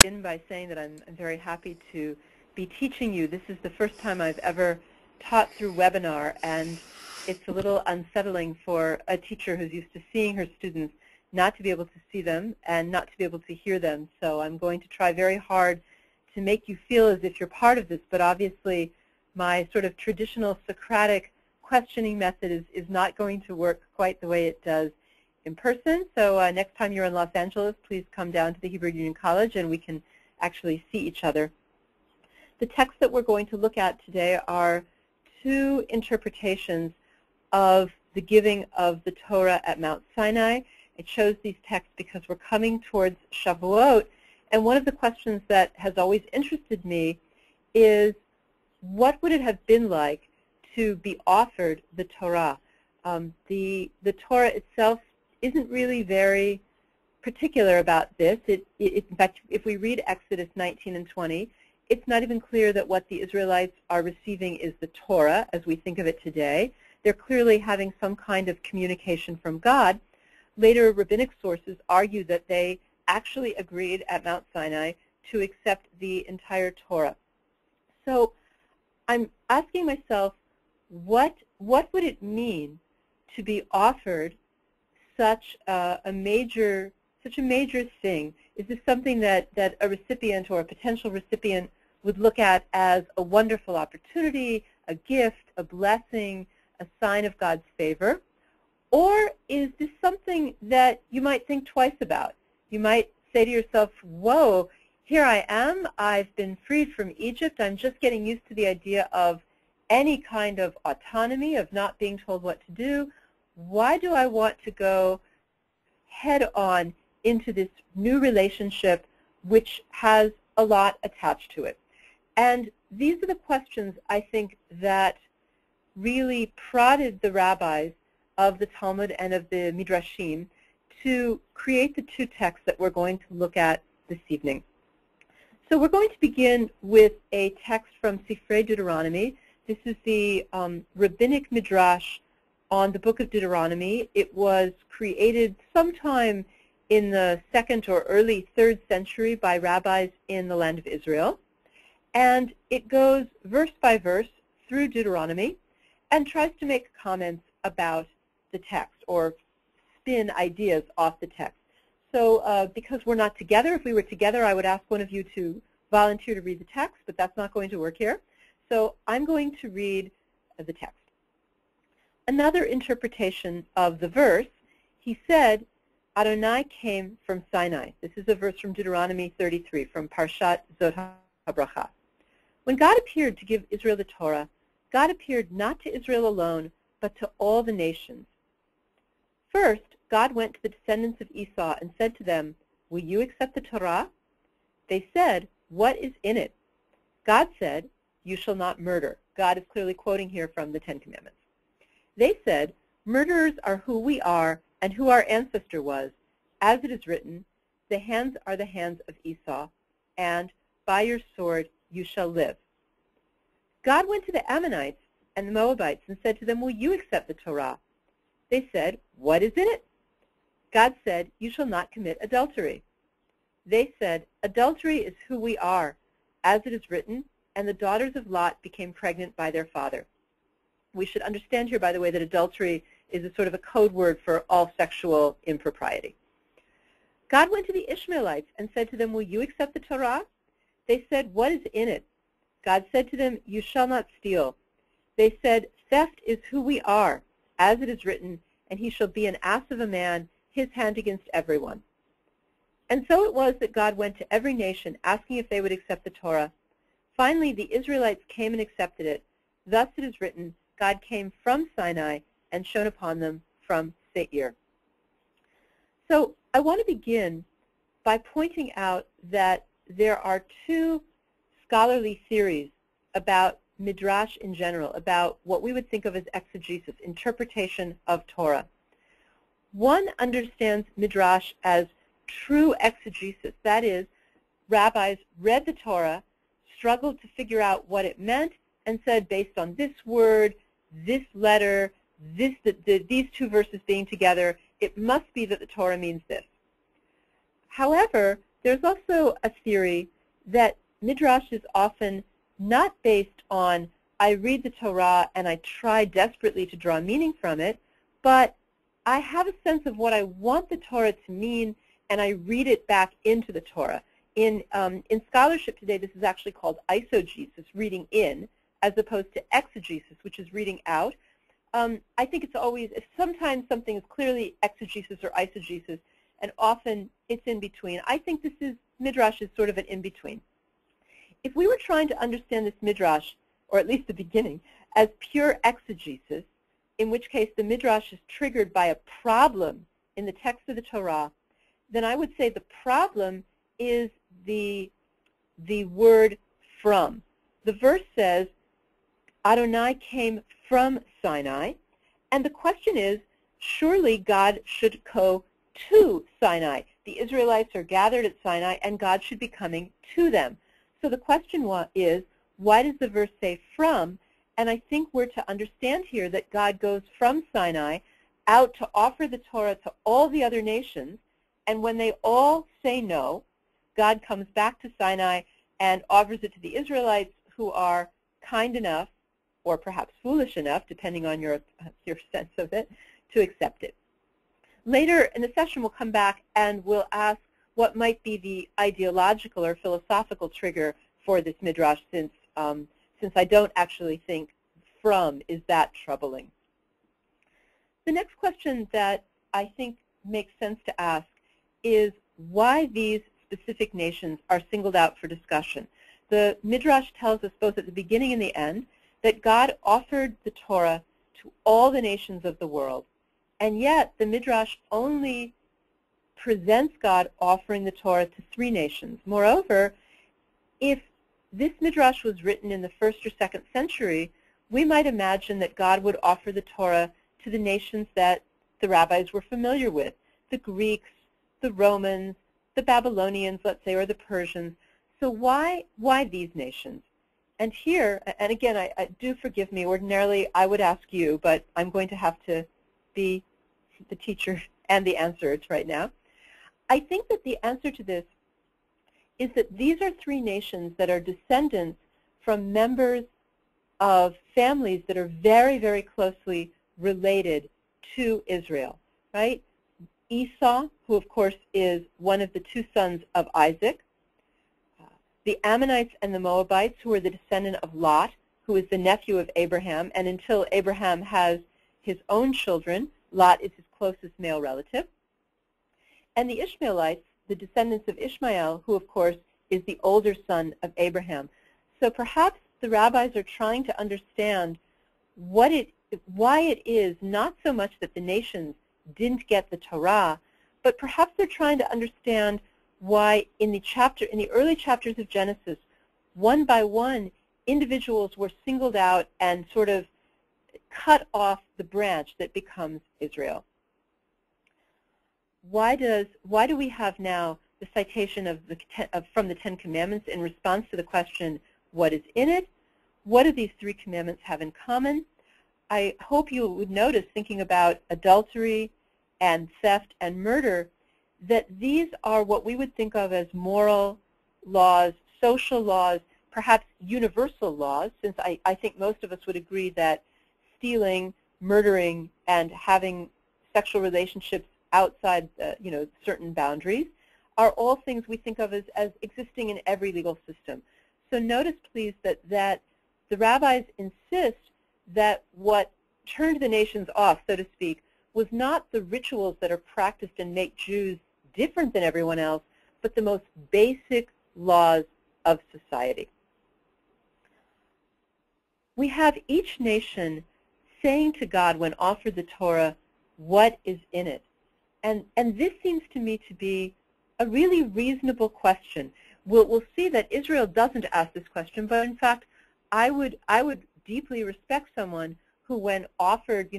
begin by saying that I'm very happy to be teaching you. This is the first time I've ever taught through webinar, and it's a little unsettling for a teacher who's used to seeing her students not to be able to see them and not to be able to hear them. So I'm going to try very hard to make you feel as if you're part of this, but obviously my sort of traditional Socratic questioning method is not going to work quite the way it does in person. So next time you're in Los Angeles, please come down to the Hebrew Union College and we can actually see each other. The texts that we're going to look at today are two interpretations of the giving of the Torah at Mount Sinai. I chose these texts because we're coming towards Shavuot, and one of the questions that has always interested me is what would it have been like to be offered the Torah? The Torah itself isn't really very particular about this. In fact, if we read Exodus 19 and 20, it's not even clear that what the Israelites are receiving is the Torah as we think of it today. They're clearly having some kind of communication from God. Later, rabbinic sources argue that they actually agreed at Mount Sinai to accept the entire Torah. So I'm asking myself, what would it mean to be offered such a major thing? Is this something that a recipient or a potential recipient would look at as a wonderful opportunity, a gift, a blessing, a sign of God's favor? Or is this something that you might think twice about? You might say to yourself, whoa, here I am, I've been freed from Egypt, I'm just getting used to the idea of any kind of autonomy, of not being told what to do. Why do I want to go head on into this new relationship which has a lot attached to it? And these are the questions, I think, that really prodded the rabbis of the Talmud and of the Midrashim to create the two texts that we're going to look at this evening. So we're going to begin with a text from Sifrei Deuteronomy. This is the Rabbinic Midrash on the book of Deuteronomy. It was created sometime in the 2nd or early 3rd century by rabbis in the land of Israel. And it goes verse by verse through Deuteronomy and tries to make comments about the text or spin ideas off the text. So because we're not together, if we were together, I would ask one of you to volunteer to read the text, but that's not going to work here. So I'm going to read the text. Another interpretation of the verse, he said, Adonai came from Sinai. This is a verse from Deuteronomy 33, from Parshat Zot HaBracha. When God appeared to give Israel the Torah, God appeared not to Israel alone, but to all the nations. First, God went to the descendants of Esau and said to them, will you accept the Torah? They said, what is in it? God said, you shall not murder. God is clearly quoting here from the Ten Commandments. They said, murderers are who we are and who our ancestor was. As it is written, the hands are the hands of Esau, and by your sword you shall live. God went to the Ammonites and the Moabites and said to them, will you accept the Torah? They said, what is in it? God said, you shall not commit adultery. They said, adultery is who we are, as it is written, and the daughters of Lot became pregnant by their father. We should understand here, by the way, that adultery is a sort of a code word for all sexual impropriety. God went to the Ishmaelites and said to them, will you accept the Torah? They said, what is in it? God said to them, you shall not steal. They said, theft is who we are, as it is written, and he shall be an ass of a man, his hand against everyone. And so it was that God went to every nation, asking if they would accept the Torah. Finally, the Israelites came and accepted it. Thus it is written, God came from Sinai and shone upon them from Seir. So I want to begin by pointing out that there are two scholarly theories about Midrash in general, about what we would think of as exegesis, interpretation of Torah. One understands Midrash as true exegesis. That is, rabbis read the Torah, struggled to figure out what it meant, and said, based on this word, this letter, these two verses being together, it must be that the Torah means this. However, There's also a theory that Midrash is often not based on, I read the Torah and I try desperately to draw meaning from it, but I have a sense of what I want the Torah to mean, and I read it back into the Torah. In scholarship today, this is actually called eisegesis, reading in, as opposed to exegesis, which is reading out. I think it's always, sometimes something is clearly exegesis or eisegesis, and often it's in between. I think Midrash is sort of an in-between. If we were trying to understand this Midrash, or at least the beginning, as pure exegesis, in which case the Midrash is triggered by a problem in the text of the Torah, then I would say the problem is the word from. The verse says, Adonai came from Sinai, and the question is, surely God should go to Sinai. The Israelites are gathered at Sinai, and God should be coming to them. So the question is, why does the verse say from? And I think we're to understand here that God goes from Sinai out to offer the Torah to all the other nations, and when they all say no, God comes back to Sinai and offers it to the Israelites, who are kind enough, or perhaps foolish enough, depending on your sense of it, to accept it. Later in the session, we'll come back and we'll ask what might be the ideological or philosophical trigger for this Midrash, since I don't actually think from is that troubling. The next question that I think makes sense to ask is why these specific nations are singled out for discussion. The Midrash tells us both at the beginning and the end that God offered the Torah to all the nations of the world, and yet the Midrash only presents God offering the Torah to 3 nations. Moreover, if this Midrash was written in the 1st or 2nd century, we might imagine that God would offer the Torah to the nations that the rabbis were familiar with, the Greeks, the Romans, the Babylonians, let's say, or the Persians. So why these nations? And here, and again, I do forgive me, ordinarily I would ask you, but I'm going to have to be the teacher and the answer right now. I think that the answer to this is that these are 3 nations that are descendants from members of families that are very, very closely related to Israel, right? Esau, who of course is one of the 2 sons of Isaac, the Ammonites and the Moabites, who are the descendant of Lot, who is the nephew of Abraham, and until Abraham has his own children, Lot is his closest male relative, and the Ishmaelites, the descendants of Ishmael, who of course is the older son of Abraham. So perhaps the rabbis are trying to understand why it is not so much that the nations didn't get the Torah, but perhaps they're trying to understand why in the early chapters of Genesis, one by one, individuals were singled out and sort of cut off the branch that becomes Israel. Why do we have now the citation from the 10 Commandments in response to the question, what is in it? What do these 3 commandments have in common? I hope you would notice, thinking about adultery and theft and murder, that these are what we would think of as moral laws, social laws, perhaps universal laws, since I think most of us would agree that stealing, murdering, and having sexual relationships outside certain boundaries are all things we think of as existing in every legal system. So notice, please, that the rabbis insist that what turned the nations off, so to speak, was not the rituals that are practiced and make Jews different than everyone else, but the most basic laws of society. We have each nation saying to God when offered the Torah, what is in it? And this seems to me to be a really reasonable question. We'll see that Israel doesn't ask this question, but in fact, I would deeply respect someone who, when offered,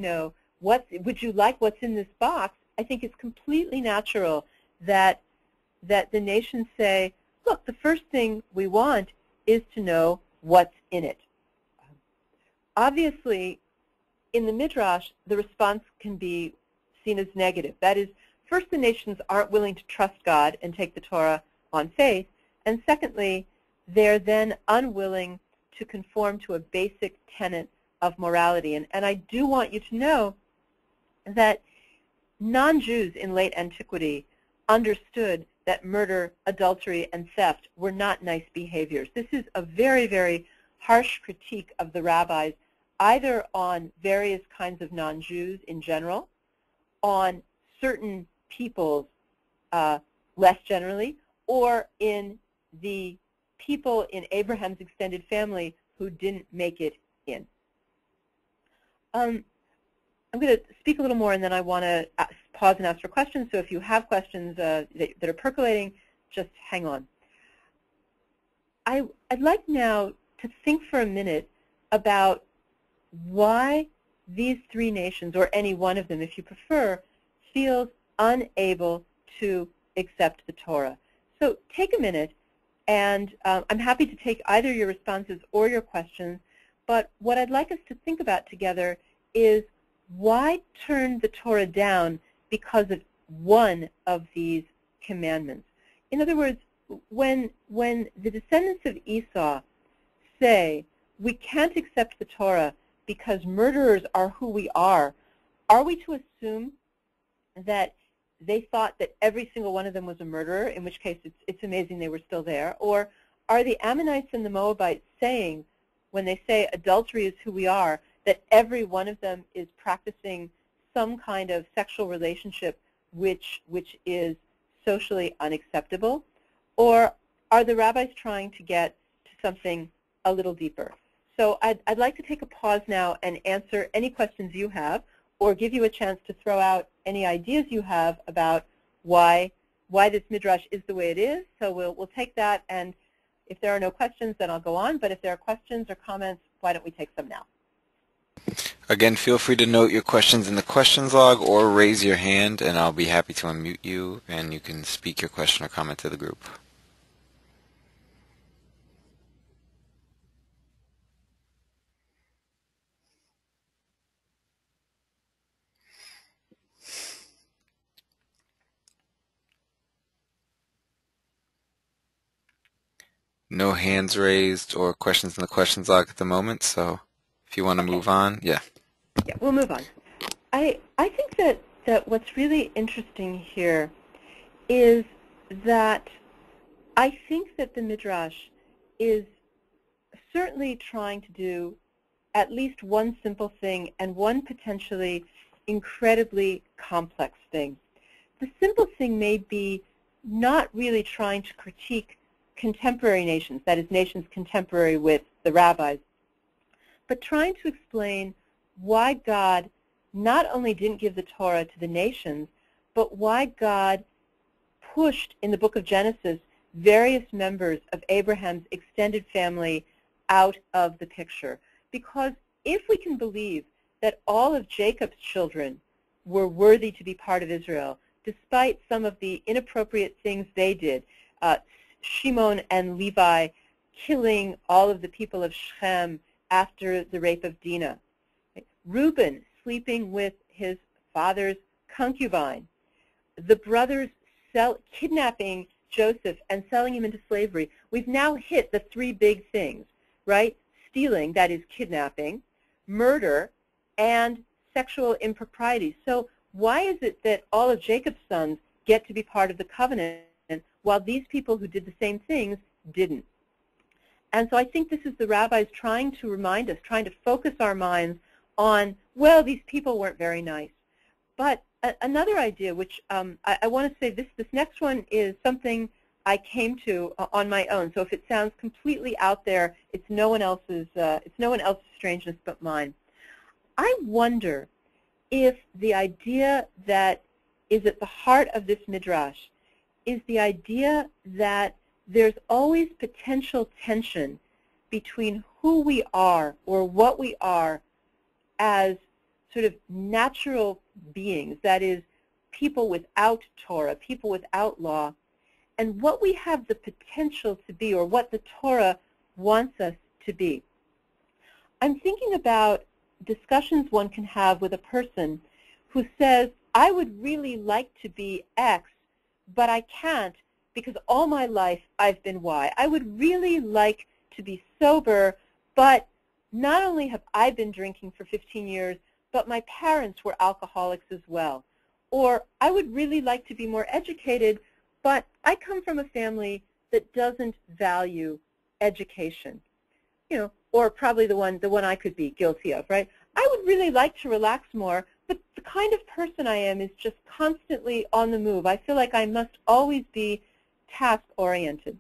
would you like what's in this box? I think it's completely natural that the nations say, look, the first thing we want is to know what's in it. Obviously, in the Midrash, the response can be seen as negative. That is, first the nations aren't willing to trust God and take the Torah on faith. And secondly, they're then unwilling to conform to a basic tenet of morality. And I do want you to know that non-Jews in late antiquity understood that murder, adultery, and theft were not nice behaviors. This is a very, very harsh critique of the rabbis, either on various kinds of non-Jews in general, on certain peoples less generally, or in the people in Abraham's extended family who didn't make it in. I'm going to speak a little more, and then I want to pause and ask for questions. So if you have questions that are percolating, just hang on. I'd like now to think for a minute about why these three nations, or any one of them if you prefer, feels unable to accept the Torah. So take a minute, and I'm happy to take either your responses or your questions, but what I'd like us to think about together is why turn the Torah down because of one of these commandments? In other words, when the descendants of Esau say, we can't accept the Torah because murderers are who we are we to assume that they thought that every single one of them was a murderer, in which case it's amazing they were still there? Or are the Ammonites and the Moabites saying, when they say adultery is who we are, that every one of them is practicing some kind of sexual relationship which is socially unacceptable? Or are the rabbis trying to get to something a little deeper? So I'd like to take a pause now and answer any questions you have, or give you a chance to throw out any ideas you have about why this midrash is the way it is. So we'll take that, and if there are no questions, then I'll go on. But if there are questions or comments, why don't we take some now? Again, feel free to note your questions in the questions log or raise your hand, and I'll be happy to unmute you, and you can speak your question or comment to the group. No hands raised or questions in the questions log at the moment, so if you want to move on, yeah. Yeah, we'll move on. I think that what's really interesting here is that I think that the midrash is certainly trying to do at least one simple thing and one potentially incredibly complex thing. The simple thing may be not really trying to critique contemporary nations, that is, nations contemporary with the rabbis, but trying to explain why God not only didn't give the Torah to the nations, but why God pushed in the book of Genesis various members of Abraham's extended family out of the picture. Because if we can believe that all of Jacob's children were worthy to be part of Israel, despite some of the inappropriate things they did, Shimon and Levi killing all of the people of Shechem after the rape of Dinah, Reuben sleeping with his father's concubine, the brothers kidnapping Joseph and selling him into slavery. We've now hit the three big things, right? Stealing, that is kidnapping, murder, and sexual impropriety. So why is it that all of Jacob's sons get to be part of the covenant while these people who did the same things didn't? And so I think this is the rabbis trying to remind us, trying to focus our minds on, well, these people weren't very nice. But another idea, which I want to say, this next one is something I came to on my own. So if it sounds completely out there, it's no one else's strangeness but mine. I wonder if the idea that is at the heart of this midrash is the idea that there's always potential tension between who we are or what we are as sort of natural beings, that is, people without Torah, people without law, and what we have the potential to be, or what the Torah wants us to be. I'm thinking about discussions one can have with a person who says, I would really like to be X, but I can't because all my life I've been Y. I would really like to be sober, but not only have I been drinking for 15 years, but my parents were alcoholics as well. Or I would really like to be more educated, but I come from a family that doesn't value education. Or probably the one I could be guilty of, right? I would really like to relax more, but the kind of person I am is just constantly on the move. I feel like I must always be task-oriented.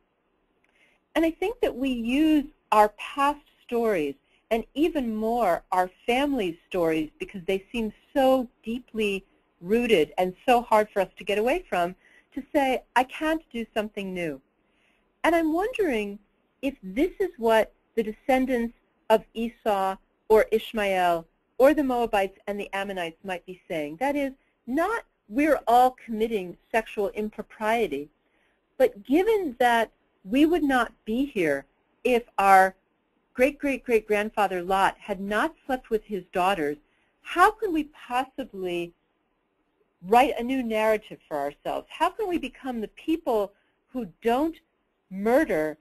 And I think that we use our past stories, and even more our family's stories, because they seem so deeply rooted and so hard for us to get away from, to say, I can't do something new. And I'm wondering if this is what the descendants of Esau or Ishmael or the Moabites and the Ammonites might be saying. That is, not we're all committing sexual impropriety, but given that we would not be here if our great-great-great-grandfather Lot had not slept with his daughters, how can we possibly write a new narrative for ourselves? How can we become the people who don't murder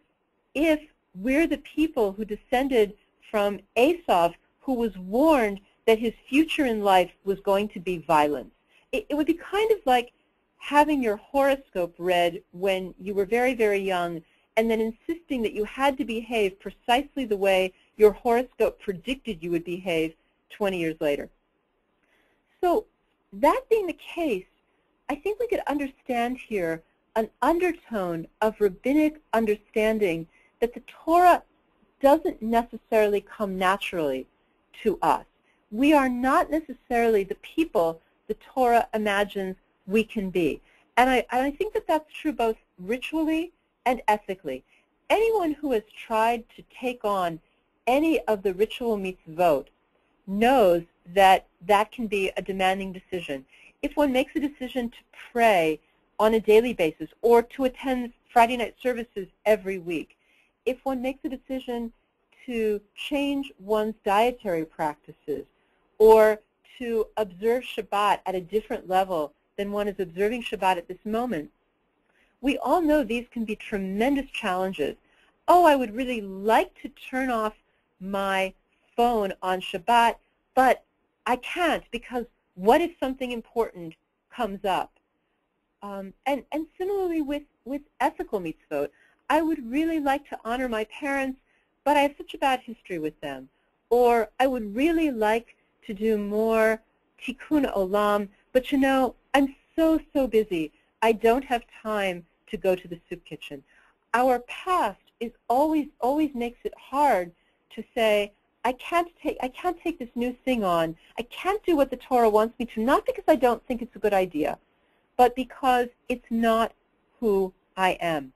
if we're the people who descended from Esau, who was warned that his future in life was going to be violence? It would be kind of like having your horoscope read when you were very, very young, and then insisting that you had to behave precisely the way your horoscope predicted you would behave 20 years later. So that being the case, I think we could understand here an undertone of rabbinic understanding that the Torah doesn't necessarily come naturally to us. We are not necessarily the people the Torah imagines we can be. And I think that that's true both ritually and ethically. Anyone who has tried to take on any of the ritual mitzvot knows that that can be a demanding decision. If one makes a decision to pray on a daily basis or to attend Friday night services every week, if one makes a decision to change one's dietary practices or to observe Shabbat at a different level than one is observing Shabbat at this moment, we all know these can be tremendous challenges. Oh, I would really like to turn off my phone on Shabbat, but I can't because what if something important comes up? And similarly with ethical mitzvot, I would really like to honor my parents, but I have such a bad history with them. Or I would really like to do more tikkun olam, but I'm so busy. I don't have time to go to the soup kitchen. Our past is always makes it hard to say, I can't take this new thing on. I can't do what the Torah wants me to, not because I don't think it's a good idea, but because it's not who I am.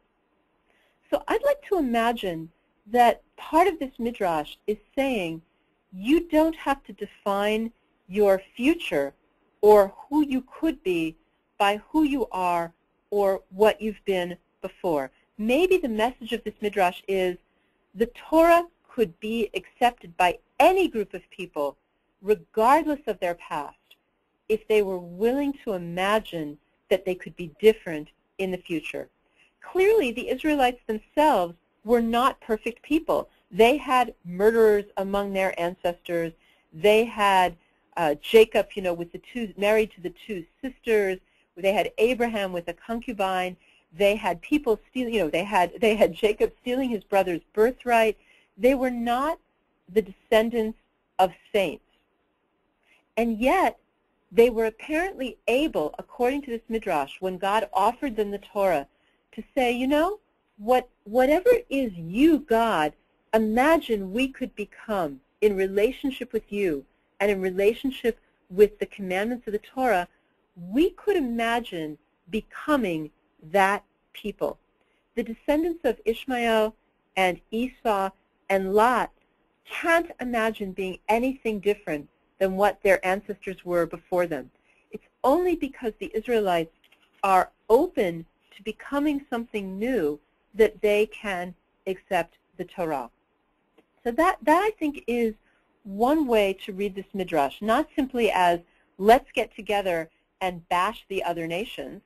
So I'd like to imagine that part of this midrash is saying you don't have to define your future or who you could be by who you are or what you've been before. Maybe the message of this midrash is the Torah could be accepted by any group of people, regardless of their past, if they were willing to imagine that they could be different in the future. Clearly, the Israelites themselves were not perfect people. They had murderers among their ancestors. They had Jacob, with married to the two sisters. They had Abraham with a concubine. They had people stealing, they had Jacob stealing his brother's birthright. They were not the descendants of saints. And yet, they were apparently able, according to this midrash, when God offered them the Torah, to say, whatever is you, God, imagine we could become in relationship with you and in relationship with the commandments of the Torah, we could imagine becoming that people. The descendants of Ishmael and Esau and Lot can't imagine being anything different than what their ancestors were before them. It's only because the Israelites are open to becoming something new that they can accept the Torah. So that I think is one way to read this midrash, not simply as let's get together and bash the other nations,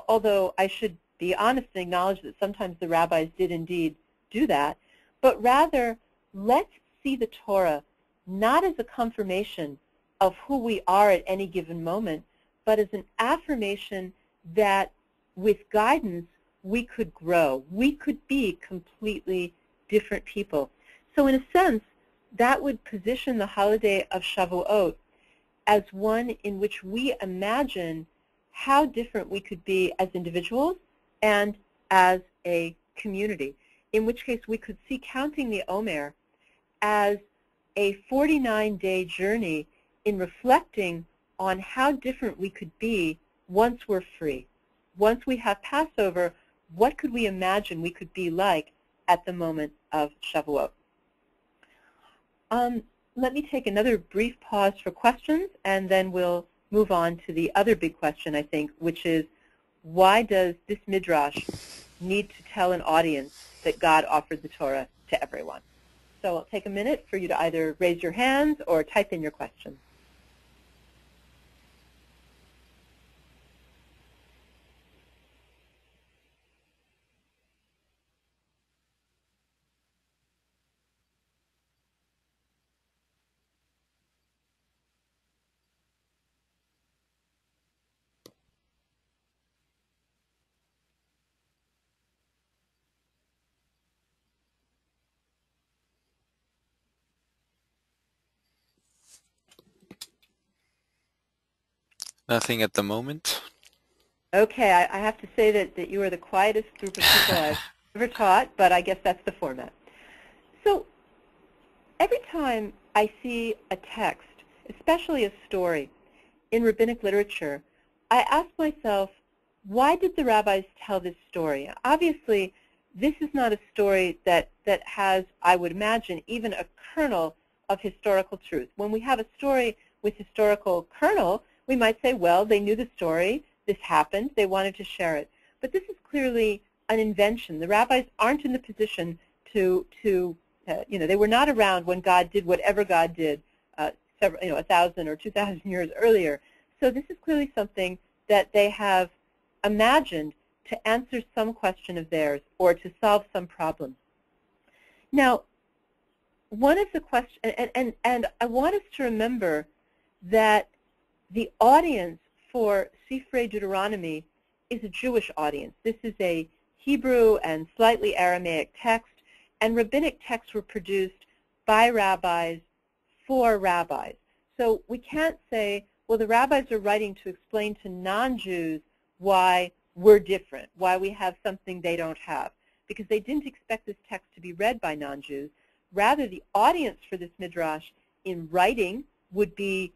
although I should be honest and acknowledge that sometimes the rabbis did indeed do that, but rather let's see the Torah not as a confirmation of who we are at any given moment, but as an affirmation that with guidance we could grow. We could be completely different people. So in a sense, that would position the holiday of Shavuot as one in which we imagine how different we could be as individuals and as a community, in which case we could see counting the Omer as a 49-day journey in reflecting on how different we could be once we're free. Once we have Passover, what could we imagine we could be like at the moment of Shavuot? Let me take another brief pause for questions, and then we'll move on to the other big question, I think, which is, why does this midrash need to tell an audience that God offered the Torah to everyone? So I'll take a minute for you to either raise your hands or type in your question. Nothing at the moment. Okay, I have to say that you are the quietest group of people I've ever taught, but I guess that's the format. So every time I see a text, especially a story, in rabbinic literature, I ask myself, why did the rabbis tell this story? Obviously, this is not a story that has, I would imagine, even a kernel of historical truth. When we have a story with historical kernel, we might say, well, they knew the story, this happened, they wanted to share it. But this is clearly an invention. The rabbis aren't in the position to they were not around when God did whatever God did several, 1,000 or 2,000 years earlier. So this is clearly something that they have imagined to answer some question of theirs or to solve some problem. Now, one of the questions, and I want us to remember that the audience for Sifrei Deuteronomy is a Jewish audience. This is a Hebrew and slightly Aramaic text, and rabbinic texts were produced by rabbis for rabbis. So we can't say, well, the rabbis are writing to explain to non-Jews why we're different, why we have something they don't have, because they didn't expect this text to be read by non-Jews. Rather, the audience for this midrash in writing would be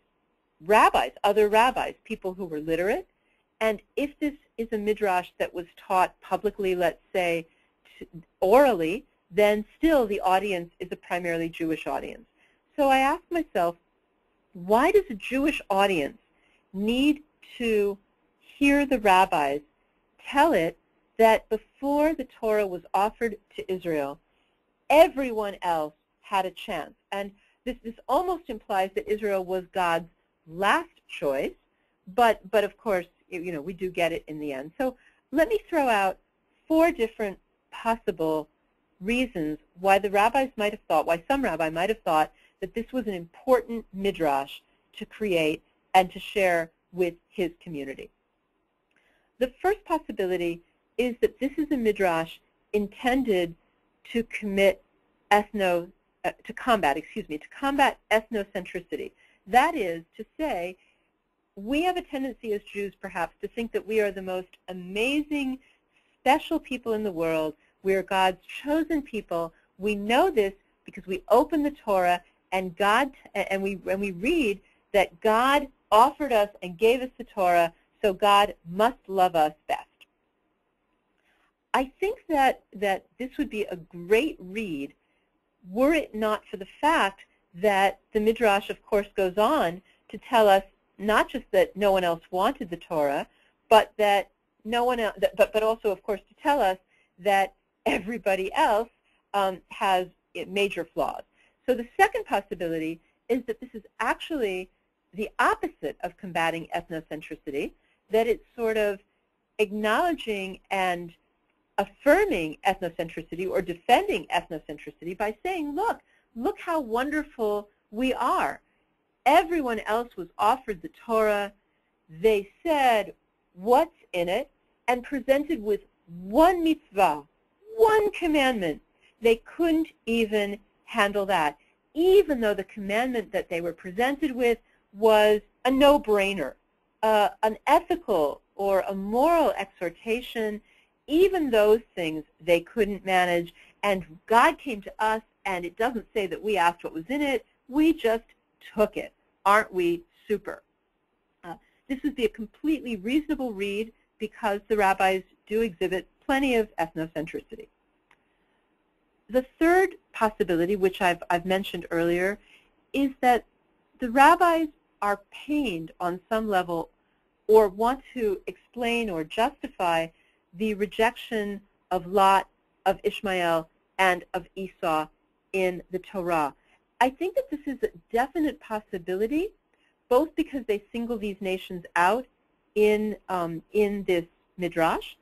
rabbis, other rabbis, people who were literate. And if this is a midrash that was taught publicly, let's say, orally, then still the audience is a primarily Jewish audience. So I asked myself, why does a Jewish audience need to hear the rabbis tell it that before the Torah was offered to Israel, everyone else had a chance? And this almost implies that Israel was God's last choice, but of course, we do get it in the end. So let me throw out 4 different possible reasons why the rabbis might have thought, why some rabbi might have thought that this was an important midrash to create and to share with his community. The first possibility is that this is a midrash intended to combat ethnocentricity. That is to say, we have a tendency as Jews perhaps to think that we are the most amazing, special people in the world. We are God's chosen people. We know this because we open the Torah and we read that God offered us and gave us the Torah, so God must love us best. I think that this would be a great read were it not for the fact that the midrash, of course, goes on to tell us not just that no one else wanted the Torah, but that but also, of course, to tell us that everybody else has major flaws. So the second possibility is that this is actually the opposite of combating ethnocentricity, that it sort of acknowledging and affirming ethnocentricity or defending ethnocentricity by saying, look how wonderful we are. Everyone else was offered the Torah. They said what's in it and presented with one mitzvah, one commandment. They couldn't even handle that, even though the commandment that they were presented with was a no-brainer, an ethical or a moral exhortation. Even those things they couldn't manage, and God came to us, and it doesn't say that we asked what was in it. We just took it. Aren't we super? This would be a completely reasonable read because the rabbis do exhibit plenty of ethnocentricity. The third possibility, which I've mentioned earlier, is that the rabbis are pained on some level or want to explain or justify the rejection of Lot, of Ishmael, and of Esau in the Torah. I think that this is a definite possibility, both because they single these nations out in this midrash,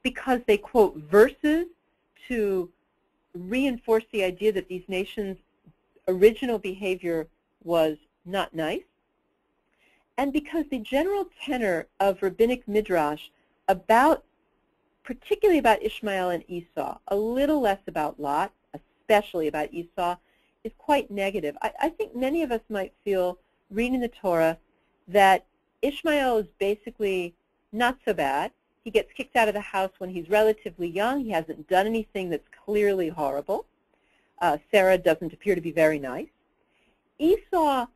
because they quote verses to reinforce the idea that these nations' original behavior was not nice, and because the general tenor of rabbinic midrash particularly about Ishmael and Esau, a little less about Lot, especially about Esau, is quite negative. I think many of us might feel, reading the Torah, that Ishmael is basically not so bad. He gets kicked out of the house when he's relatively young. He hasn't done anything that's clearly horrible. Sarah doesn't appear to be very nice. Esau,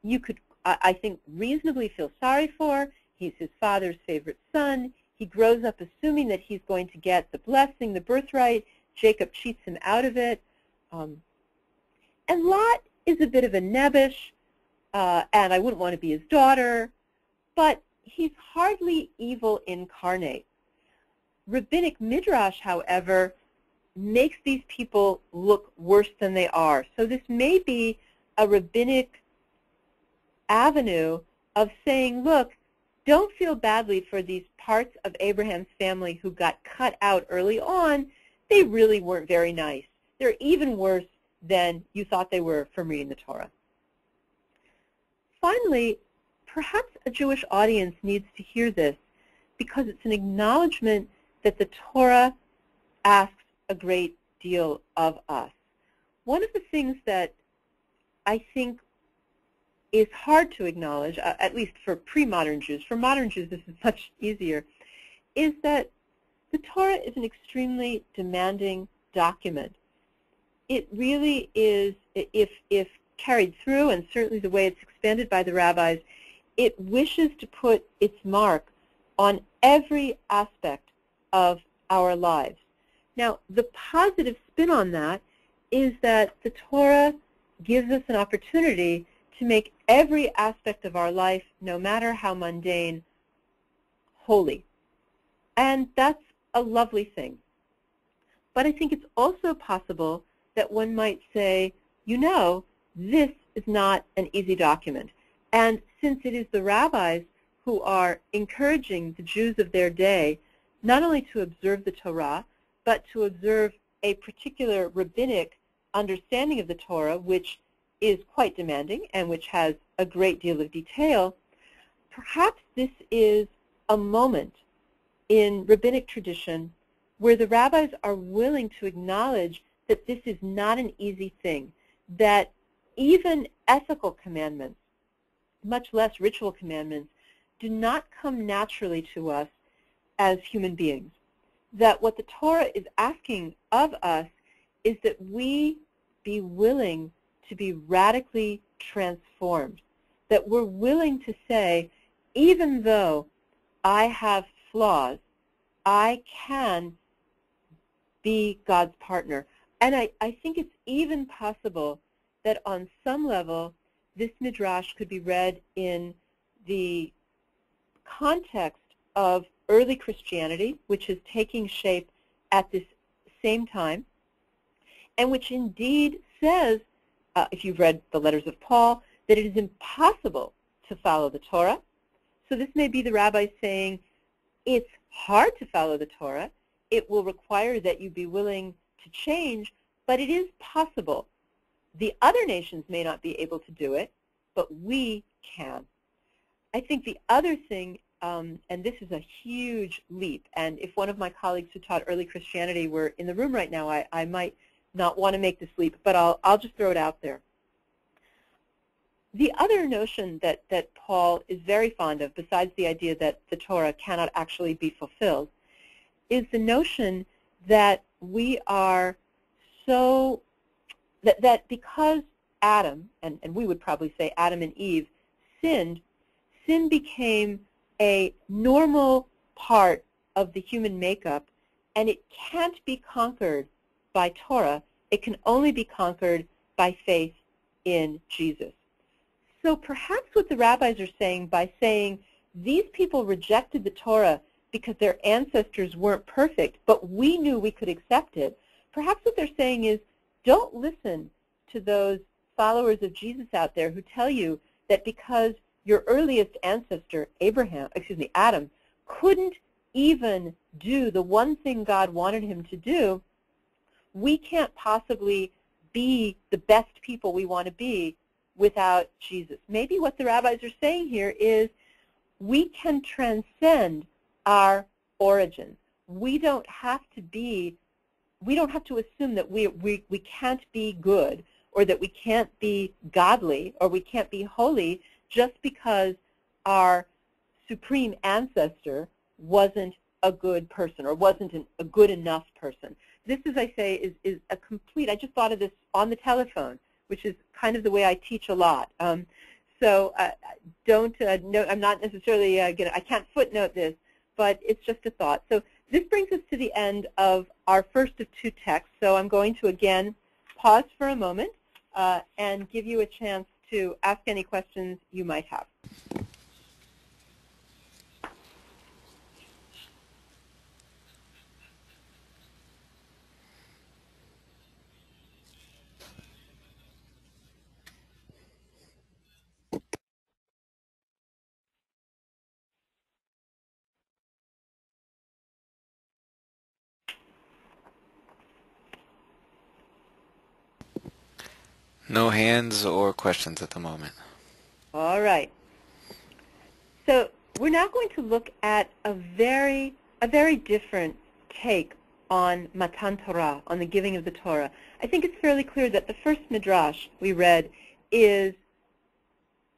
you could, I think, reasonably feel sorry for. He's his father's favorite son. He grows up assuming that he's going to get the blessing, the birthright. Jacob cheats him out of it. And Lot is a bit of a nebbish, and I wouldn't want to be his daughter, but he's hardly evil incarnate. Rabbinic midrash, however, makes these people look worse than they are. So this may be a rabbinic avenue of saying, look, don't feel badly for these parts of Abraham's family who got cut out early on. They really weren't very nice. They're even worse than you thought they were from reading the Torah. Finally, perhaps a Jewish audience needs to hear this because it's an acknowledgement that the Torah asks a great deal of us. One of the things that I think is hard to acknowledge, at least for pre-modern Jews, for modern Jews this is much easier, is that the Torah is an extremely demanding document. It really is, if carried through, and certainly the way it's expanded by the rabbis, it wishes to put its mark on every aspect of our lives. Now, the positive spin on that is that the Torah gives us an opportunity to make every aspect of our life, no matter how mundane, holy. And that's a lovely thing. But I think it's also possible that one might say, you know, this is not an easy document. And since it is the rabbis who are encouraging the Jews of their day not only to observe the Torah, but to observe a particular rabbinic understanding of the Torah, which is quite demanding and which has a great deal of detail, perhaps this is a moment in rabbinic tradition where the rabbis are willing to acknowledge that this is not an easy thing, that even ethical commandments, much less ritual commandments, do not come naturally to us as human beings. That what the Torah is asking of us is that we be willing to be radically transformed, that we're willing to say, even though I have flaws, I can be God's partner. And I think it's even possible that on some level this midrash could be read in the context of early Christianity, which is taking shape at this same time, and which indeed says, if you've read the letters of Paul, that it is impossible to follow the Torah. So this may be the rabbi saying, it's hard to follow the Torah. It will require that you be willing to change, but it is possible. The other nations may not be able to do it, but we can. I think the other thing, and this is a huge leap, and if one of my colleagues who taught early Christianity were in the room right now, I might not want to make this leap, but I'll just throw it out there. The other notion that Paul is very fond of, besides the idea that the Torah cannot actually be fulfilled, is the notion that we are so, that because Adam, and we would probably say Adam and Eve, sinned, sin became a normal part of the human makeup, and it can't be conquered by Torah. It can only be conquered by faith in Jesus. So perhaps what the rabbis are saying by saying these people rejected the Torah because their ancestors weren't perfect, but we knew we could accept it, perhaps what they're saying is don't listen to those followers of Jesus out there who tell you that because your earliest ancestor, Adam, couldn't even do the one thing God wanted him to do, we can't possibly be the best people we want to be without Jesus. Maybe what the rabbis are saying here is we can transcend our origins. We don't have to assume that we can't be good, or that we can't be godly, or we can't be holy just because our supreme ancestor wasn't a good person or wasn't a good enough person. This, as I say, is a complete, I just thought of this on the telephone, which is kind of the way I teach a lot. So don't, no, I'm not necessarily I can't footnote this, but it's just a thought. So this brings us to the end of our first of two texts. So I'm going to, again, pause for a moment and give you a chance to ask any questions you might have. No hands or questions at the moment. All right. So we're now going to look at a very different take on Matan Torah, on the giving of the Torah. I think it's fairly clear that the first midrash we read is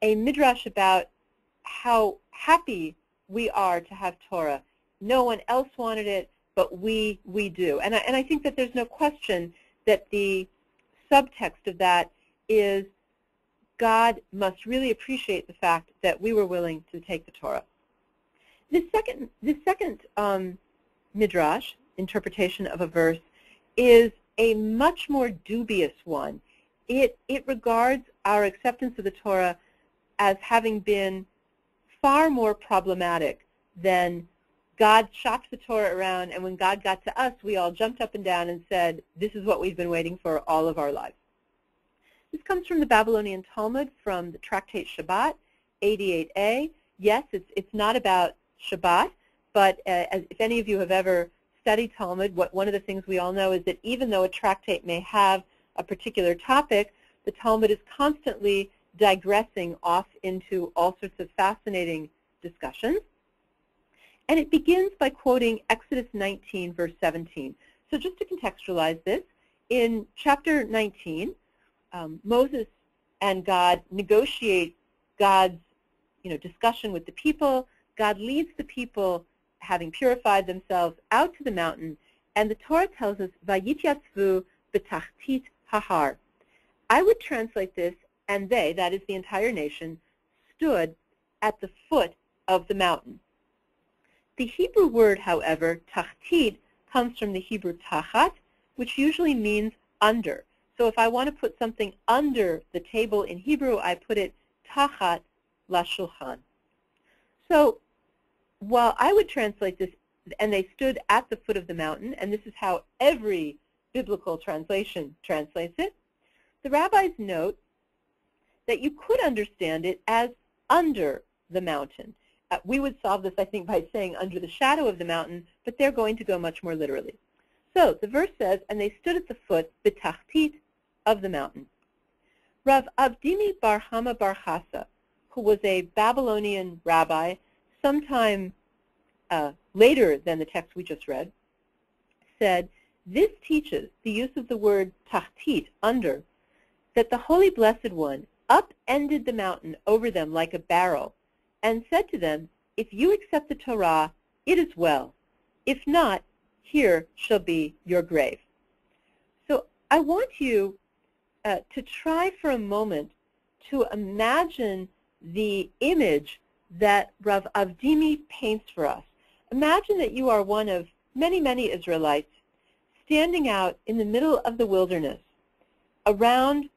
a midrash about how happy we are to have Torah. No one else wanted it, but we do. And I think that there's no question that the subtext of that is God must really appreciate the fact that we were willing to take the Torah. The second midrash, interpretation of a verse, is a much more dubious one. It regards our acceptance of the Torah as having been far more problematic than God shopped the Torah around, and when God got to us, we all jumped up and down and said, this is what we've been waiting for all of our lives. This comes from the Babylonian Talmud, from the tractate Shabbat, 88a. Yes, it's not about Shabbat, but if any of you have ever studied Talmud, one of the things we all know is that even though a tractate may have a particular topic, the Talmud is constantly digressing off into all sorts of fascinating discussions. And it begins by quoting Exodus 19, verse 17. So just to contextualize this, in chapter 19, Moses and God negotiate God's discussion with the people. God leads the people, having purified themselves, out to the mountain. And the Torah tells us, Vayityatzvu b'tachtit hahar. I would translate this, and they, that is the entire nation, stood at the foot of the mountain. The Hebrew word, however, tachtit, comes from the Hebrew tachat, which usually means under. So if I want to put something under the table in Hebrew, I put it tachat lashulchan. So while I would translate this, and they stood at the foot of the mountain, and this is how every biblical translation translates it, the rabbis note that you could understand it as under the mountain. We would solve this, I think, by saying under the shadow of the mountain, but they're going to go much more literally. So the verse says, and they stood at the foot, betachtit, of the mountain. Rav Avdimi bar Hama bar Chasa, who was a Babylonian rabbi, sometime later than the text we just read, said, this teaches the use of the word tachtit, under, that the Holy Blessed One upended the mountain over them like a barrel and said to them, if you accept the Torah, it is well. If not, here shall be your grave. So I want you to try for a moment to imagine the image that Rav Avdimi paints for us. Imagine that you are one of many, many Israelites standing out in the middle of the wilderness around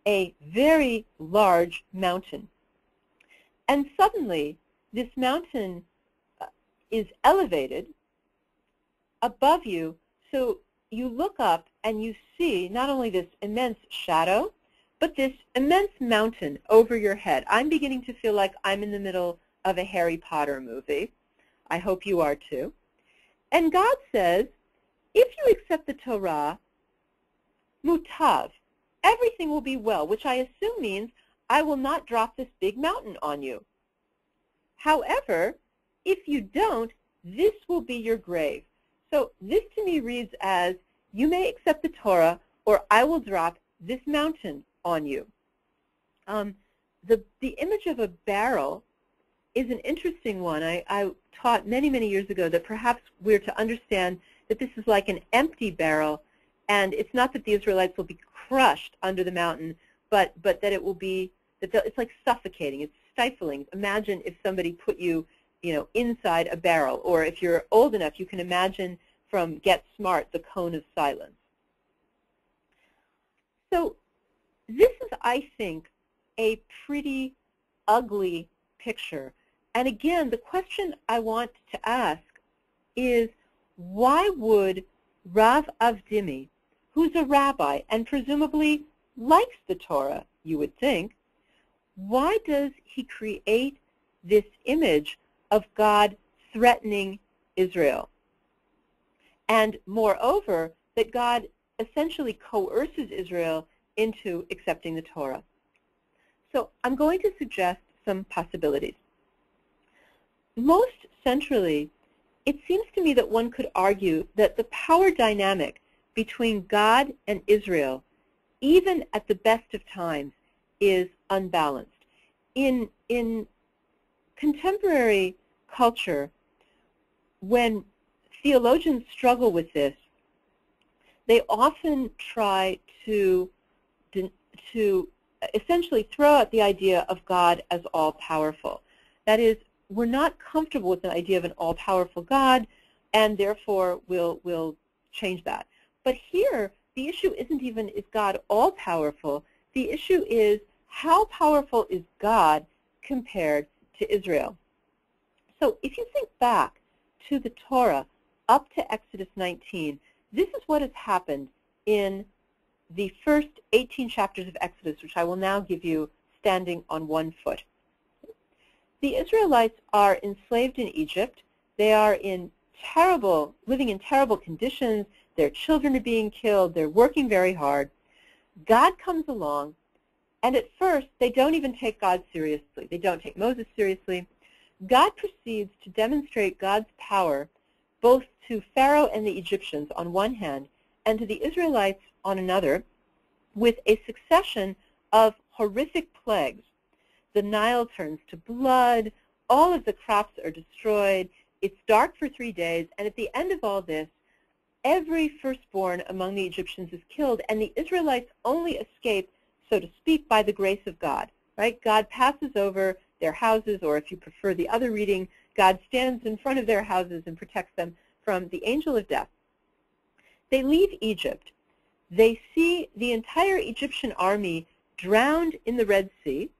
a very large mountain. And suddenly, this mountain is elevated above you, so you look up and you see not only this immense shadow, but this immense mountain over your head. I'm beginning to feel like I'm in the middle of a Harry Potter movie. I hope you are too. And God says, if you accept the Torah, mutav, everything will be well, which I assume means I will not drop this big mountain on you. However, if you don't, this will be your grave. So this to me reads as, you may accept the Torah, or I will drop this mountain on you. The image of a barrel is an interesting one. I taught many, many years ago that perhaps we're to understand that this is like an empty barrel, and it's not that the Israelites will be crushed under the mountain, but that it will be, that it's like suffocating, it's stifling. Imagine if somebody put you, inside a barrel, or if you're old enough, you can imagine from Get Smart, the cone of silence. So this is, I think, a pretty ugly picture. And again, the question I want to ask is, why would Rav Avdimi, who's a rabbi and presumably likes the Torah, you would think, why does he create this image of God threatening Israel? And moreover, that God essentially coerces Israel into accepting the Torah. So I'm going to suggest some possibilities. Most centrally, it seems to me that one could argue that the power dynamic between God and Israel, even at the best of times, is unbalanced. In contemporary culture, when theologians struggle with this, they often try to essentially throw out the idea of God as all-powerful. That is, we're not comfortable with the idea of an all-powerful God, and therefore we'll change that. But here, the issue isn't even, is God all-powerful? The issue is, how powerful is God compared to Israel? So if you think back to the Torah up to Exodus 19, this is what has happened in the first 18 chapters of Exodus, which I will now give you standing on one foot. The Israelites are enslaved in Egypt. They are living in terrible conditions. Their children are being killed. They're working very hard. God comes along, and at first they don't even take God seriously. They don't take Moses seriously. God proceeds to demonstrate God's power both to Pharaoh and the Egyptians on one hand, and to the Israelites on another, with a succession of horrific plagues. The Nile turns to blood, all of the crops are destroyed, it's dark for 3 days, and at the end of all this, every firstborn among the Egyptians is killed, and the Israelites only escape, so to speak, by the grace of God. Right? God passes over their houses, or if you prefer the other reading, God stands in front of their houses and protects them from the angel of death. They leave Egypt. They see the entire Egyptian army drowned in the Red Sea,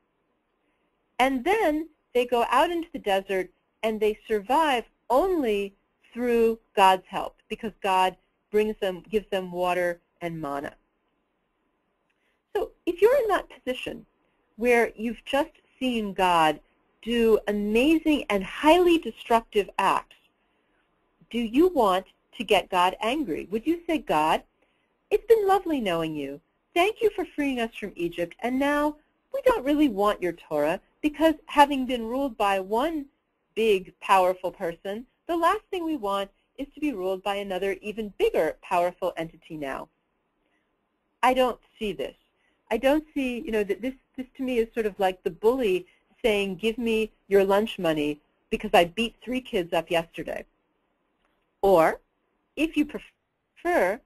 and then they go out into the desert and they survive only through God's help, because God gives them water and manna. So if you're in that position where you've just seen God do amazing and highly destructive acts, do you want to get God angry? Would you say, God, it's been lovely knowing you. Thank you for freeing us from Egypt, and now we don't really want your Torah because having been ruled by one big, powerful person, the last thing we want is to be ruled by another even bigger, powerful entity now. I don't see this. I don't see, that this to me is sort of like the bully saying, give me your lunch money because I beat 3 kids up yesterday. Or, if you prefer,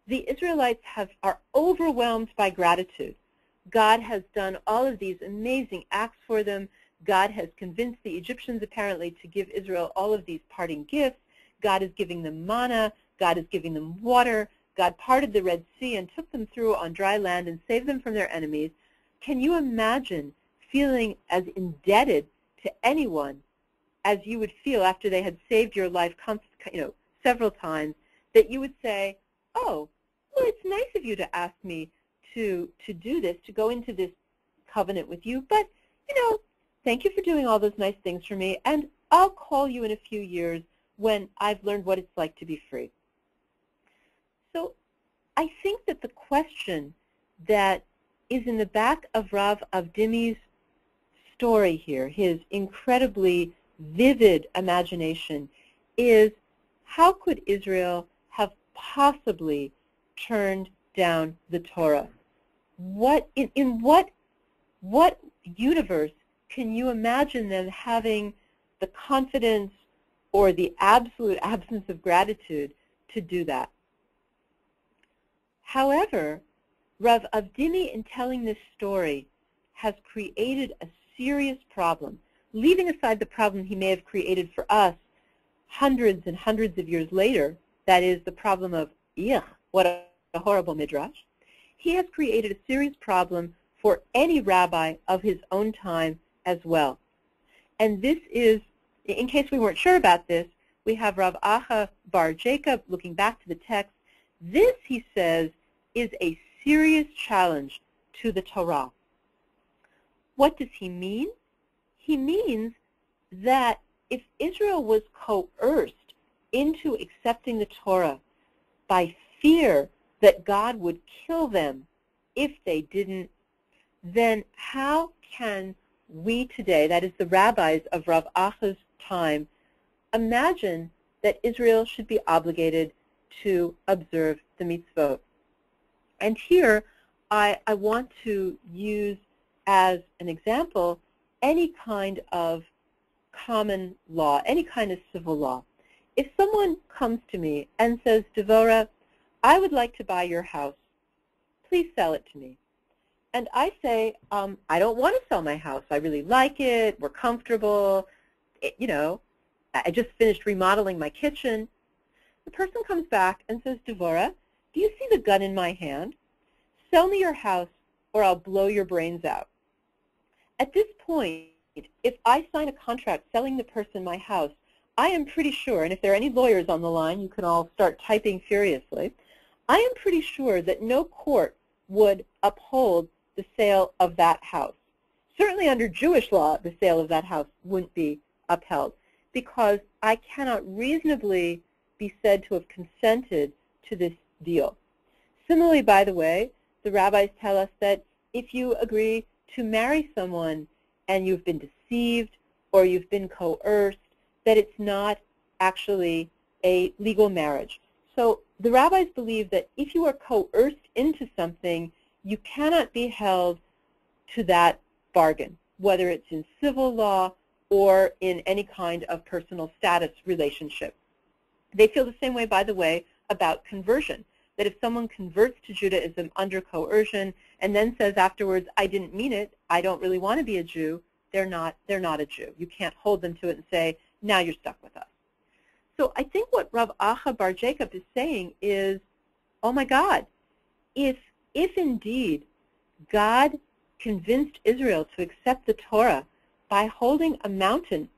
the Israelites are overwhelmed by gratitude. God has done all of these amazing acts for them. God has convinced the Egyptians apparently to give Israel all of these parting gifts. God is giving them manna. God is giving them water. God parted the Red Sea and took them through on dry land and saved them from their enemies. Can you imagine feeling as indebted to anyone as you would feel after they had saved your life several times, that you would say, oh, well, it's nice of you to ask me to do this, to go into this covenant with you, but, thank you for doing all those nice things for me, and I'll call you in a few years when I've learned what it's like to be free. So I think that the question that is in the back of Rav Avdimi's story here, his incredibly vivid imagination, is how could Israel have possibly turned down the Torah? In what universe can you imagine them having the confidence or the absolute absence of gratitude to do that? However, Rav Avdimi, in telling this story, has created a serious problem, leaving aside the problem he may have created for us hundreds and hundreds of years later, that is the problem of, what a horrible midrash. He has created a serious problem for any rabbi of his own time as well. And this is, in case we weren't sure about this, we have Rav Acha Bar Jacob looking back to the text. This, he says, is a serious challenge to the Torah. What does he mean? He means that if Israel was coerced into accepting the Torah by fear that God would kill them if they didn't, then how can we today, that is the rabbis of Rav Acha's time, imagine that Israel should be obligated to observe the mitzvot? And here I want to use as an example any kind of common law, any kind of civil law. If someone comes to me and says, Devora, I would like to buy your house. Please sell it to me. And I say, I don't want to sell my house. I really like it. We're comfortable. I just finished remodeling my kitchen. The person comes back and says, Devora, do you see the gun in my hand? Sell me your house or I'll blow your brains out. At this point, if I sign a contract selling the person my house, I am pretty sure, and if there are any lawyers on the line, you can all start typing furiously, I am pretty sure that no court would uphold the sale of that house. Certainly under Jewish law, the sale of that house wouldn't be upheld because I cannot reasonably be said to have consented to this deal. Similarly, by the way, the rabbis tell us that if you agree to marry someone and you've been deceived or you've been coerced, that it's not actually a legal marriage. So the rabbis believe that if you are coerced into something, you cannot be held to that bargain, whether it's in civil law or in any kind of personal status relationship. They feel the same way, by the way, about conversion, that if someone converts to Judaism under coercion and then says afterwards, I didn't mean it, I don't really want to be a Jew, they're not a Jew. You can't hold them to it and say, now you're stuck with us. So I think what Rav Acha Bar Jacob is saying is, oh my God, if indeed God convinced Israel to accept the Torah by holding a mountain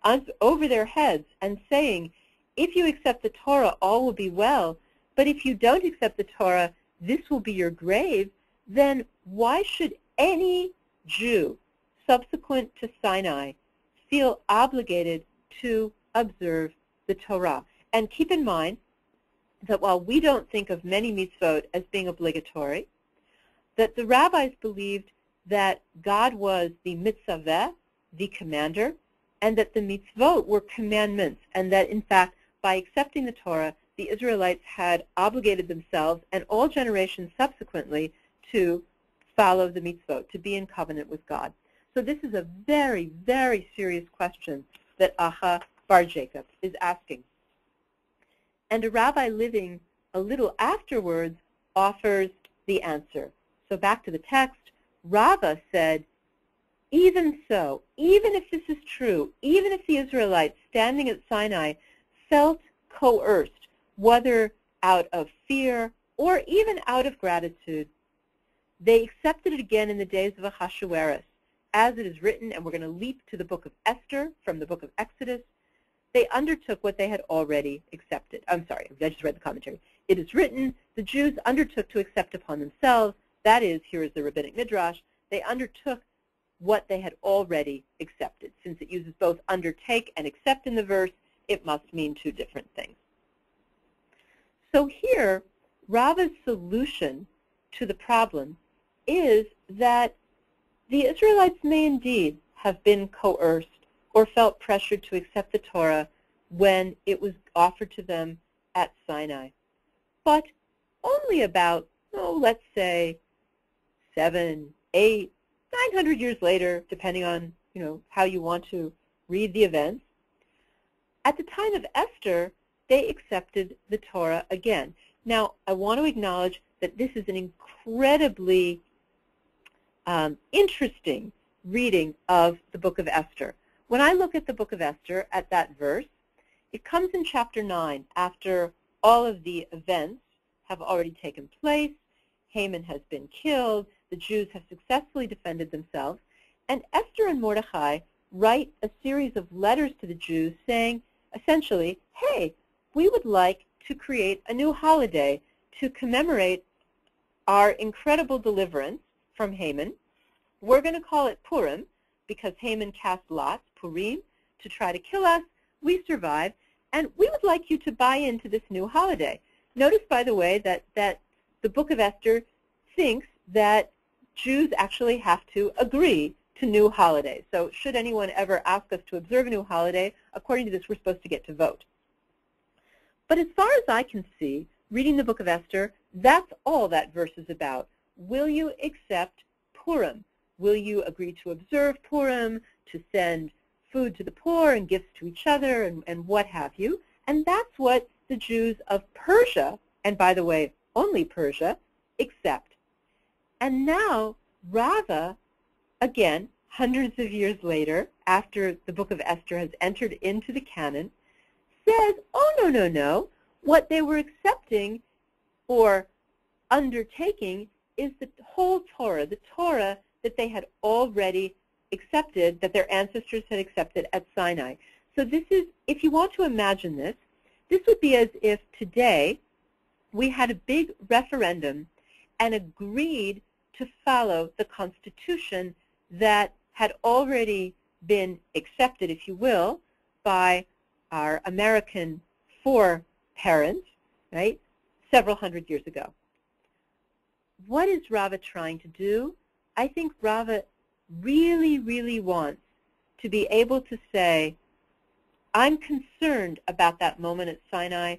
over their heads and saying, if you accept the Torah, all will be well, but if you don't accept the Torah, this will be your grave, then why should any Jew subsequent to Sinai feel obligated to observe the Torah. And keep in mind that while we don't think of many mitzvot as being obligatory, that the rabbis believed that God was the mitzvah, the commander, and that the mitzvot were commandments, and that, in fact, by accepting the Torah, the Israelites had obligated themselves and all generations subsequently to follow the mitzvot, to be in covenant with God. So this is a very, very serious question that Aha Bar Jacob is asking. And a rabbi living a little afterwards offers the answer. So back to the text, Rava said, even so, even if this is true, even if the Israelites standing at Sinai felt coerced, whether out of fear or even out of gratitude, they accepted it again in the days of Ahasuerus. As it is written, and we're going to leap to the book of Esther from the book of Exodus, they undertook what they had already accepted. I'm sorry, I just read the commentary. It is written, the Jews undertook to accept upon themselves, that is, here is the Rabbinic Midrash, they undertook what they had already accepted. Since it uses both undertake and accept in the verse, it must mean two different things. So here, Rava's solution to the problem is that the Israelites may indeed have been coerced or felt pressured to accept the Torah when it was offered to them at Sinai. But only about, let's say, 700, 800, 900 years later, depending on how you want to read the events, at the time of Esther, they accepted the Torah again. Now, I want to acknowledge that this is an incredibly interesting reading of the book of Esther. When I look at the book of Esther, at that verse, it comes in chapter 9 after all of the events have already taken place. Haman has been killed. The Jews have successfully defended themselves. And Esther and Mordecai write a series of letters to the Jews saying, essentially, hey, we would like to create a new holiday to commemorate our incredible deliverance from Haman. We're going to call it Purim because Haman cast lots, Purim, to try to kill us. We survived, and we would like you to buy into this new holiday. Notice, by the way, that the book of Esther thinks that Jews actually have to agree to new holidays. So should anyone ever ask us to observe a new holiday, according to this, we're supposed to get to vote. But as far as I can see, reading the book of Esther, that's all that verse is about. Will you accept Purim? Will you agree to observe Purim, to send food to the poor and gifts to each other and what have you? And that's what the Jews of Persia, and by the way, only Persia, accept. And now Rava, again, hundreds of years later, after the book of Esther has entered into the canon, says, oh, no, no, no. What they were accepting or undertaking is the whole Torah, the Torah that they had already accepted, that their ancestors had accepted at Sinai. So this is, if you want to imagine this, this would be as if today we had a big referendum and agreed to follow the Constitution that had already been accepted, if you will, by our American foreparents, right, several hundred years ago. What is Rava trying to do? I think Rava really, really wants to be able to say, I'm concerned about that moment at Sinai,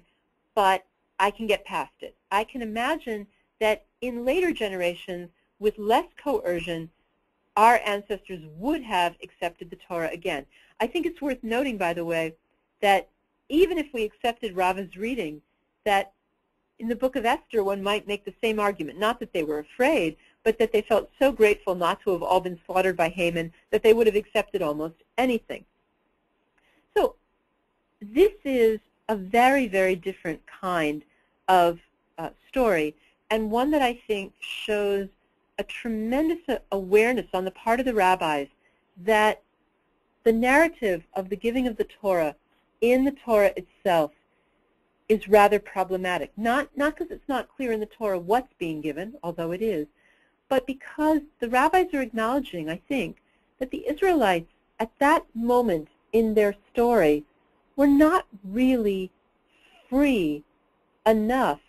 but I can get past it. I can imagine that in later generations, with less coercion, our ancestors would have accepted the Torah again. I think it's worth noting, by the way, that even if we accepted Rava's reading, that in the book of Esther, one might make the same argument, not that they were afraid, but that they felt so grateful not to have all been slaughtered by Haman that they would have accepted almost anything. So this is a very, very different kind of story, and one that I think shows a tremendous awareness on the part of the rabbis that the narrative of the giving of the Torah in the Torah itself is rather problematic. Not because it's not clear in the Torah what's being given, although it is, but because the rabbis are acknowledging, I think, that the Israelites at that moment in their story were not really free enough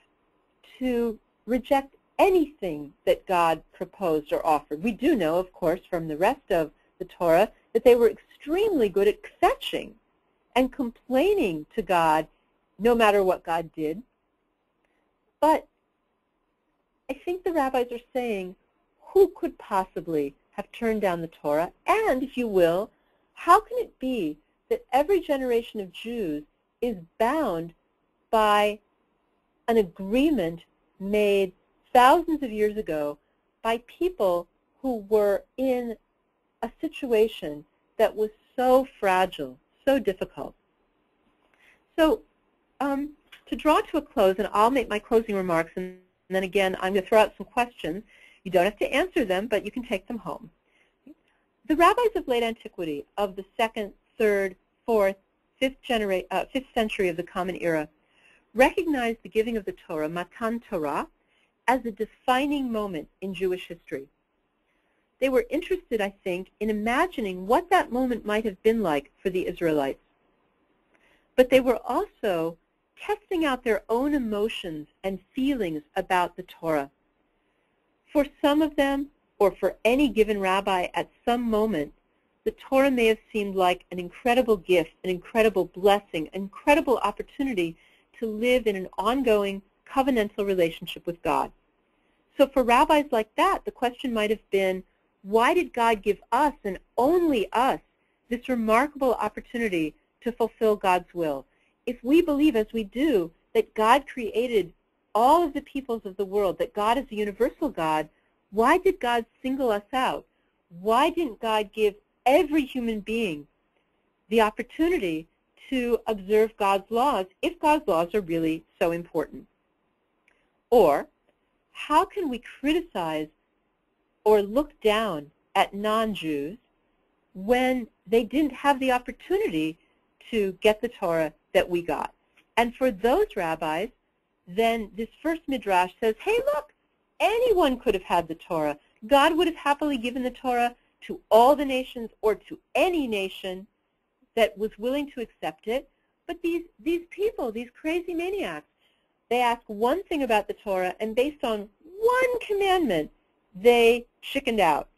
to reject anything that God proposed or offered. We do know, of course, from the rest of the Torah that they were extremely good at kvetching and complaining to God no matter what God did. But I think the rabbis are saying, who could possibly have turned down the Torah? And, if you will, how can it be that every generation of Jews is bound by an agreement made thousands of years ago by people who were in a situation that was so fragile, so difficult? So to draw to a close, and I'll make my closing remarks, and then again I'm going to throw out some questions. You don't have to answer them, but you can take them home. The rabbis of late antiquity, of the 2nd, 3rd, 4th, 5th century of the Common Era, recognized the giving of the Torah, mattan Torah, as a defining moment in Jewish history. They were interested, I think, in imagining what that moment might have been like for the Israelites. But they were also testing out their own emotions and feelings about the Torah. For some of them, or for any given rabbi at some moment, the Torah may have seemed like an incredible gift, an incredible blessing, an incredible opportunity to live in an ongoing covenantal relationship with God. So for rabbis like that, the question might have been, why did God give us, and only us, this remarkable opportunity to fulfill God's will? If we believe, as we do, that God created all of the peoples of the world, that God is a universal God, why did God single us out? Why didn't God give every human being the opportunity to observe God's laws if God's laws are really so important? Or how can we criticize or look down at non-Jews when they didn't have the opportunity to get the Torah that we got? And for those rabbis, then this first midrash says, hey, look, anyone could have had the Torah. God would have happily given the Torah to all the nations or to any nation that was willing to accept it. But these people, these crazy maniacs, they ask one thing about the Torah, and based on one commandment, they chickened out.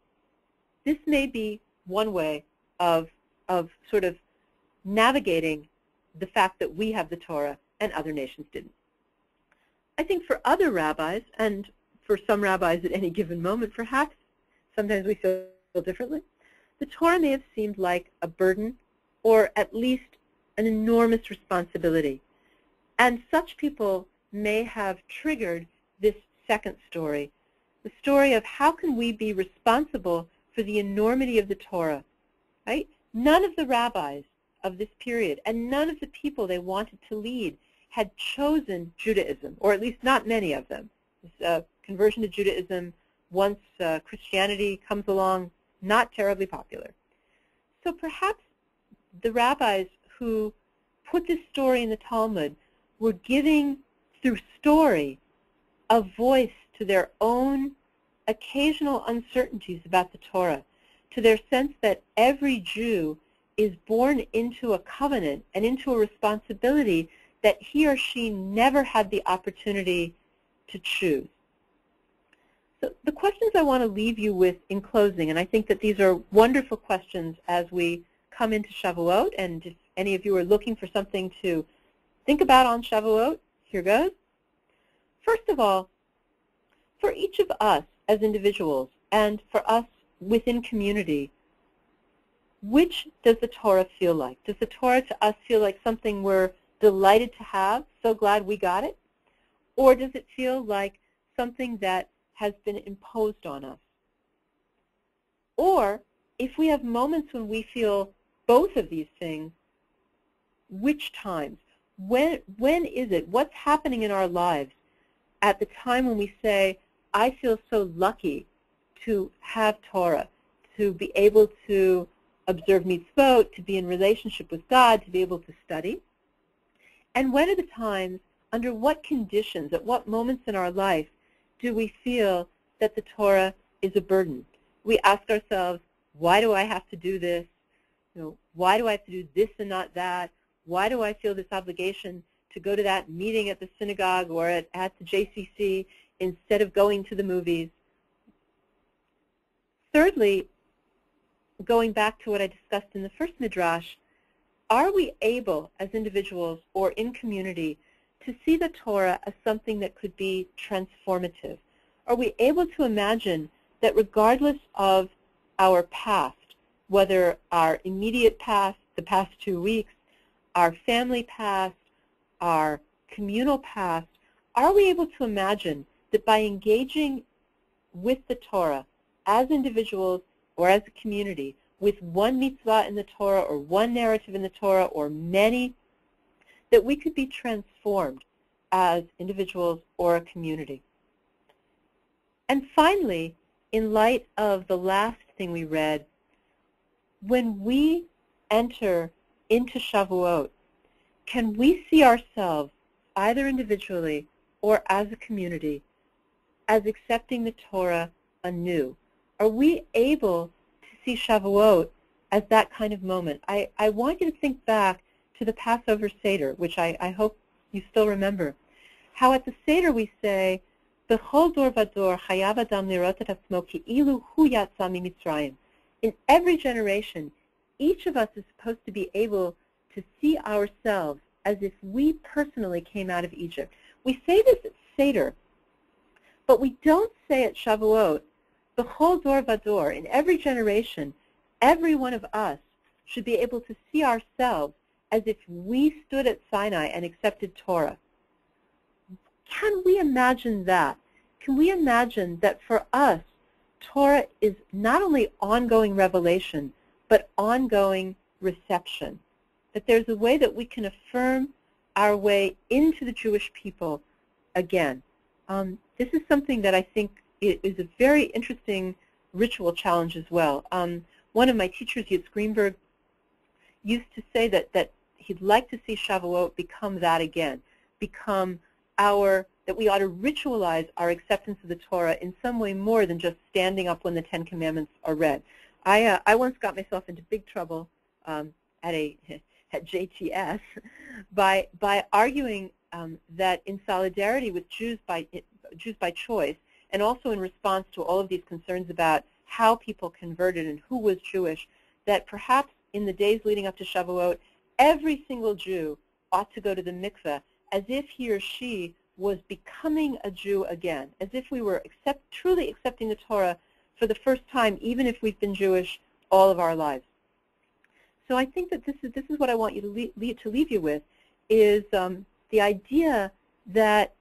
This may be one way of sort of navigating the fact that we have the Torah and other nations didn't. I think for other rabbis, and for some rabbis at any given moment, perhaps, sometimes we feel differently, the Torah may have seemed like a burden or at least an enormous responsibility. And such people may have triggered this second story, the story of how can we be responsible for the enormity of the Torah, right? None of the rabbis of this period and none of the people they wanted to lead had chosen Judaism, or at least not many of them. This conversion to Judaism, once Christianity comes along, not terribly popular. So perhaps the rabbis who put this story in the Talmud were giving, through story, a voice to their own occasional uncertainties about the Torah, to their sense that every Jew is born into a covenant and into a responsibility that he or she never had the opportunity to choose. So the questions I want to leave you with in closing, and I think that these are wonderful questions as we come into Shavuot, and if any of you are looking for something to think about on Shavuot, here goes. First of all, for each of us as individuals and for us within community, which does the Torah feel like? Does the Torah to us feel like something we're delighted to have, so glad we got it? Or does it feel like something that has been imposed on us? Or if we have moments when we feel both of these things, which times? When is it? What's happening in our lives at the time when we say, I feel so lucky to have Torah, to be able to observe mitzvot, to be in relationship with God, to be able to study? And when are the times, under what conditions, at what moments in our life do we feel that the Torah is a burden? We ask ourselves, why do I have to do this? why do I have to do this and not that? Why do I feel this obligation to go to that meeting at the synagogue or at the JCC instead of going to the movies? Thirdly, going back to what I discussed in the first midrash, are we able as individuals or in community to see the Torah as something that could be transformative? Are we able to imagine that regardless of our past, whether our immediate past, the past 2 weeks, our family past, our communal past, are we able to imagine that by engaging with the Torah as individuals or as a community, with one mitzvah in the Torah or one narrative in the Torah or many, that we could be transformed as individuals or a community? And finally, in light of the last thing we read, when we enter into Shavuot, can we see ourselves, either individually or as a community, as accepting the Torah anew? Are we able to see Shavuot as that kind of moment? I want you to think back to the Passover Seder, which I hope you still remember. How at the Seder we say, B'chol dor v'dor chayav adam lirot et atzmo ki'ilu hu yatsa mimitzrayim. In every generation, each of us is supposed to be able to see ourselves as if we personally came out of Egypt. We say this at Seder, but we don't say at Shavuot, B'chol dor v'dor. In every generation, every one of us should be able to see ourselves as if we stood at Sinai and accepted Torah. Can we imagine that? Can we imagine that for us, Torah is not only ongoing revelation, but ongoing reception? That there's a way that we can affirm our way into the Jewish people again. This is something that I think is a very interesting ritual challenge as well. One of my teachers, Yitz Greenberg, used to say that he'd like to see Shavuot become that again, become that we ought to ritualize our acceptance of the Torah in some way more than just standing up when the Ten Commandments are read. I once got myself into big trouble at JTS by arguing that in solidarity with Jews by choice, and also in response to all of these concerns about how people converted and who was Jewish, that perhaps in the days leading up to Shavuot, every single Jew ought to go to the mikveh as if he or she was becoming a Jew again, as if we were truly accepting the Torah for the first time, even if we've been Jewish all of our lives. So I think that this is what I want you to leave you with, is the idea that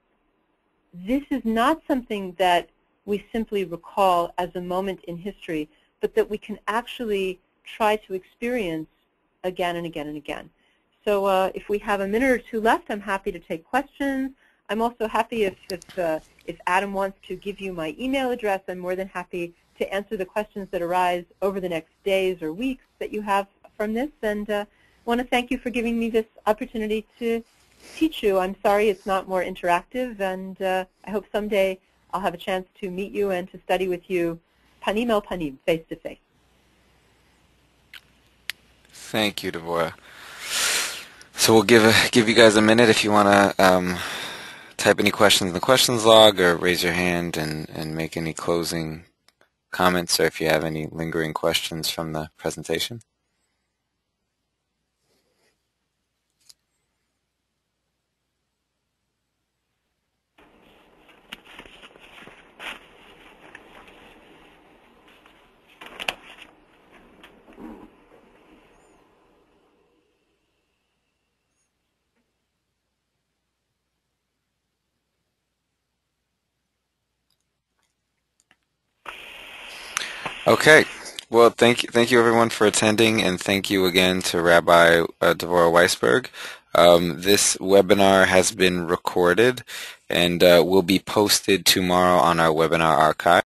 this is not something that we simply recall as a moment in history, but that we can actually try to experience again and again and again. So if we have a minute or two left, I'm happy to take questions. I'm also happy if Adam wants to give you my email address. I'm more than happy to answer the questions that arise over the next days or weeks that you have from this. And I want to thank you for giving me this opportunity to teach you. I'm sorry it's not more interactive, and I hope someday I'll have a chance to meet you and to study with you panim el panim, face to face. Thank you, Devorah. So we'll give you guys a minute if you want to type any questions in the questions log or raise your hand and make any closing comments, or if you have any lingering questions from the presentation. Okay. Well, thank you everyone for attending, and thank you again to Rabbi Devorah Weisberg. This webinar has been recorded and will be posted tomorrow on our webinar archive.